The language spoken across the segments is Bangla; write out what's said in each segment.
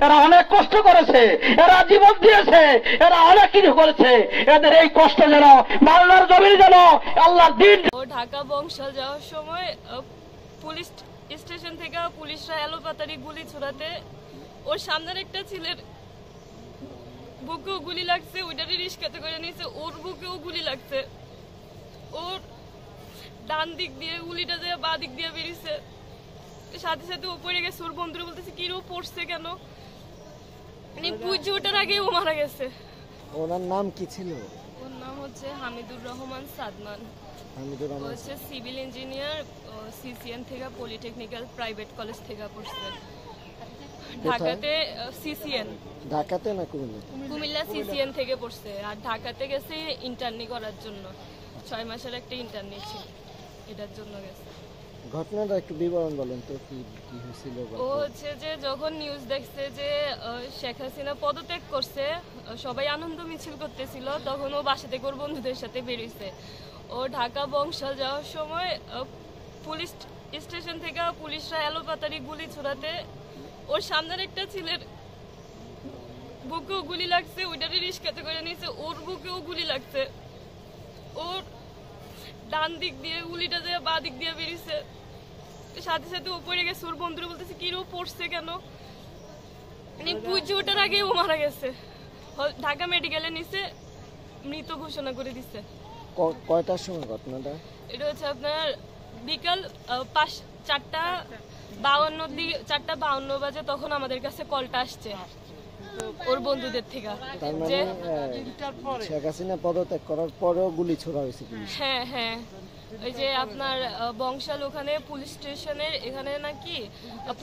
এরা অনেক কষ্ট করেছে, এরা জীবন দিয়েছে, এরা অনেক কিছু করেছে। এদের এই কষ্ট যেন বাংলার জমির যেন আল্লাহর দিন। ও ঢাকা বংশাল যাওয়ার সময় পুলিশ স্টেশন থেকে পুলিশরা এলোপাতাড়ি গুলি ছোড়াতে ওর সামনের একটা ছেলের বুকেও গুলি লাগছে, ওইটারই রিস্কাতে করে নিয়েছে, ওর বুকেও গুলি লাগছে। ওর ডান দিক দিয়ে গুলিটা যায় বা দিক দিয়ে বেরিয়েছে, সাথে সাথে ও পড়ে গেছে। ওর বন্ধুরা বলতেছে কি ও পড়ছে কেন, মানে পুজো ওঠার আগে ও মারা গেছে। ওনার নাম কি ছিল? ওর নাম হচ্ছে হামিদুর রহমান সাদমান। হামিদুর রহমান হচ্ছে সিভিল ইঞ্জিনিয়ার, সিসিএন থেকে পলিটেকনিক্যাল প্রাইভেট কলেজ থেকে পড়ছে। ঢাকাতে সিসিএন, ঢাকাতে না কুমিল্লা? কুমিল্লা সিসিএন থেকে পড়ছে। আর ঢাকাতে গেছে ইন্টার্নি করার জন্য, 6 মাসের একটা ইন্টার্নি ছিল, এটার জন্য গেছে। ঘটনাটা একটু বিবরণ বলেন তো, কি কি হয়েছিল? ও হচ্ছে যে যখন নিউজ দেখছে যে শেখ হাসিনা পদত্যাগ করছে, সবাই আনন্দ মিছিল করতেছিল, তখন ও বাসা থেকে ওর বন্ধুদের সাথে বেরিয়েছে। ও ঢাকা বংশাল যাওয়ার সময় পুলিশ স্টেশন থেকে পুলিশরা এলোপাতাড়ি গুলি ছোড়াতে ওর সামনের একটা ছেলের বুকেও গুলি লাগছে, ওইটারই রিস্কাতে করে নিয়েছে, ওর বুকেও গুলি লাগছে। ওর ডান দিক দিয়ে গুলিটা যায় বা দিক দিয়ে বেরিয়েছে, সাথে সাথে ও পড়ে গেছে। ওর বন্ধুরা বলতেছে কি ও পড়ছে কেন, মানে পুজো ওঠার আগে ও মারা গেছে। ঢাকা মেডিকেলে নিছে, মৃত ঘোষণা করে দিচ্ছে। কয়টার সময় ঘটনাটা? এটা হচ্ছে আপনার বিকাল 4:52 বাজে, তখন আমাদের কাছে কলটা আসছে ওর বন্ধুদের থেকে। তার মানে শেখ হাসিনা পদত্যাগ করার পরেও গুলি ছোড়া হয়েছে? হ্যাঁ হ্যাঁ, ওই যে আপনার বংশাল ওখানে পুলিশ স্টেশনের এখানে নাকি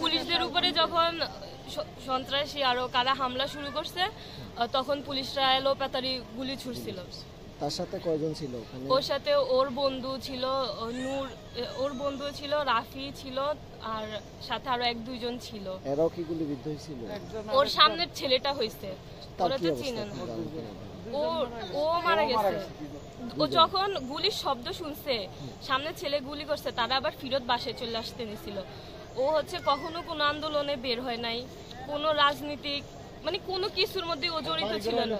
পুলিশদের উপরে যখন সন্ত্রাসী আরো কারা হামলা শুরু করছে, তখন পুলিশরা এলোপাতাড়ি গুলি ছুড়ছিল। তার সাথে কয়জন ছিল ওখানে? ওর সাথে ওর বন্ধু ছিল নূর, ওর বন্ধু ছিল রাফি ছিল, আর সাথে আরো 1-2 জন ছিল। এরাও কি গুলিবিদ্ধ হয়েছিল? ওর সামনের ছেলেটা হয়েছে, ওরা তো চিনে না। ও মারা গেছে। ও যখন গুলির শব্দ শুনছে, সামনে ছেলে গুলি করছে, তারা আবার ফিরত বাসায় চলে আসতে নিছিল। ও হচ্ছে কখনো কোনো আন্দোলনে বের হয় নাই, কোনো রাজনীতিক মানে কোনো কিছুর মধ্যে ও জড়িত ছিল না।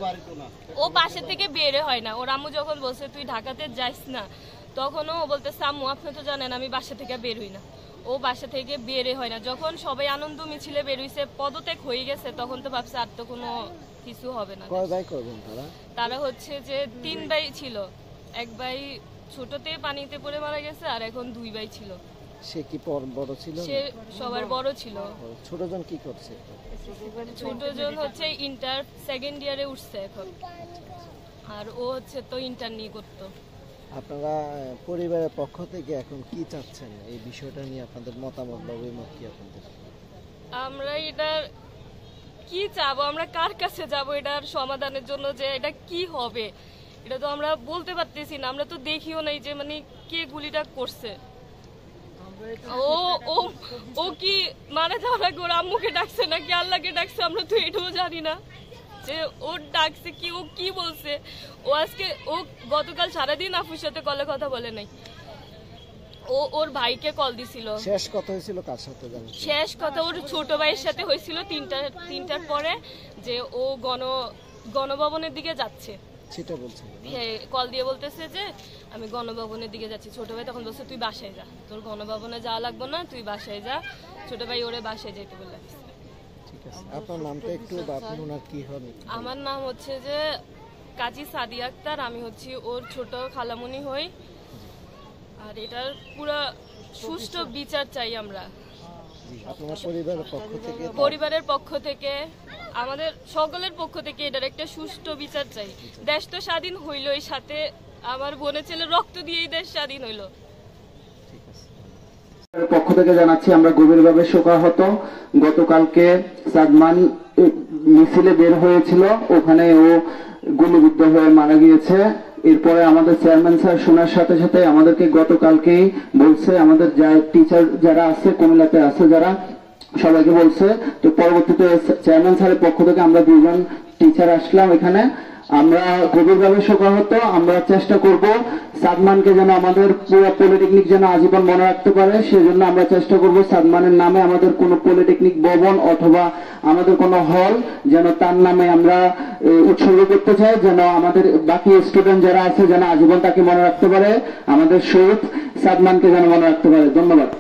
ও বাসা থেকে বেরে হয় না। ওর আম্মু যখন বলছে তুই ঢাকাতে যাইস না, তখনও ও বলতেছে আম্মু আপনি তো জানেন আমি বাসা থেকে বের হই না। ও বাসা থেকে বেরে হয় না। যখন সবাই আনন্দ মিছিলে বের হইছে, পদত্যাগ হয়ে গেছে, তখন তো ভাবছে আর তো কোনো কিছু হবে না। কয় ভাই করবেন তারা? তারা হচ্ছে যে 3 ভাই ছিল, 1 ভাই ছোটতে পানিতে পড়ে মারা গেছে, আর এখন 2 ভাই ছিল। সে কি বড় ছিল? সে সবার বড় ছিল। ছোটজন কি করছে? ছোটজন হচ্ছে ইন্টার 2nd ইয়ারে উঠছে এখন, আর ও হচ্ছে তো ইন্টার্নি করতো। আপনারা পরিবারের পক্ষ থেকে এখন কি চাচ্ছেন এই বিষয়টা নিয়ে? আপনাদের মতামত বা অভিমত কি আপনাদের? আমরা এটার কি চাবো, আমরা কার কাছে যাব এটার সমাধানের জন্য, যে এটা কি হবে এটা তো আমরা বলতে পারতেছি না। আমরা তো দেখিও নাই যে মানে কে গুলিটা করছে। ও কি মারা যাওয়ার আগে ওর আম্মুকে ডাকছে নাকি আল্লাহকে ডাকছে, আমরা তো এটাও জানি না যে ওর ডাকছে কি, ও কি বলছে। ও আজকে গতকাল সারাদিন আফুর সাথে কলে কথা বলে নাই। ওর ভাইকে কল দিছিল। শেষ কথা হয়েছিল কার সাথে জানেন? শেষ কথা ওর ছোট ভাইয়ের সাথে হয়েছিল 3টার পরে, যে ও গণভবনের দিকে যাচ্ছে। সেটা বলছেন? হ্যাঁ, কল দিয়ে বলতেছে যে আমি গণভবনের দিকে যাচ্ছি। ছোট ভাই তখন বলছে তুই বাসায় যা, তোর গণভবনে যাওয়া লাগবে না, তুই বাসায় যা। ছোট ভাই ওরে বাসায় যেতে বলল। ঠিক আছে, আপনার নামটা একটু, আপনি ওনার কি হন? আমার নাম হচ্ছে যে কাজী সাদিয়া আক্তার, আমি হচ্ছি ওর ছোট খালামণি হই। আর এটার পুরো সুষ্ঠু বিচার চাই আমরা। আপনার পরিবারের পক্ষ থেকে আমাদের সকলের পক্ষ থেকে এটার একটা সুষ্ঠু বিচার চাই। দেশ তো স্বাধীন হইলই, সাথে আমার বোনের ছেলে রক্ত দিয়েই দেশ স্বাধীন হইল। পক্ষ থেকে জানাচ্ছি আমরা গভীরভাবে শোকাহত। গতকালকে সাদমান মিছিলে বের হয়েছিল, ওখানে ও গুলিবিদ্ধ হয়ে মারা গিয়েছে। এরপরে আমাদের চেয়ারম্যান স্যার শোনার সাথে সাথে আমাদেরকে গতকালকেই বলছে, আমাদের টিচার যারা আছে কুমিল্লাতে আছে যারা, সবাইকে বলছে। তো পরবর্তীতে চেয়ারম্যান স্যারের পক্ষ থেকে আমরা 2 জন টিচার আসলাম এখানে। আমরা গভীরভাবে শোকাহত। আমরা চেষ্টা করব সাদমানকে যেন আমাদের পুরো পলিটেকনিক যেন আজীবন মনে রাখতে পারে, সেজন্য আমরা চেষ্টা করব সাদমানের নামে আমাদের কোনো পলিটেকনিক ভবন অথবা আমাদের কোনো হল যেন তার নামে আমরা উৎসর্গ করতে চাই, যেন আমাদের বাকি স্টুডেন্ট যারা আছে যেন আজীবন তাকে মনে রাখতে পারে, আমাদের শহীদ সাদমানকে যেন মনে রাখতে পারে। ধন্যবাদ।